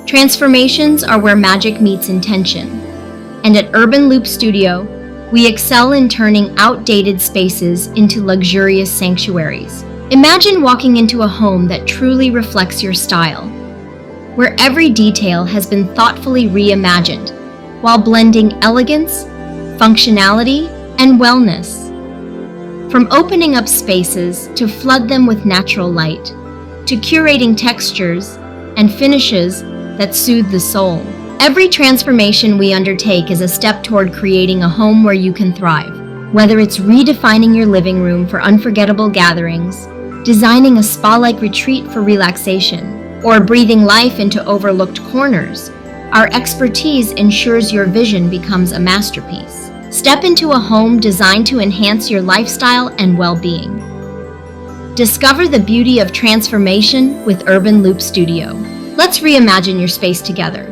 Transformations are where magic meets intention. And at Urban Loop Studio, we excel in turning outdated spaces into luxurious sanctuaries. Imagine walking into a home that truly reflects your style, where every detail has been thoughtfully reimagined, while blending elegance, functionality, and wellness. From opening up spaces to flood them with natural light, to curating textures and finishes that soothe the soul. Every transformation we undertake is a step toward creating a home where you can thrive. Whether it's redefining your living room for unforgettable gatherings, designing a spa-like retreat for relaxation, or breathing life into overlooked corners, our expertise ensures your vision becomes a masterpiece. Step into a home designed to enhance your lifestyle and well-being. Discover the beauty of transformation with Urban Loop Studio. Let's reimagine your space together.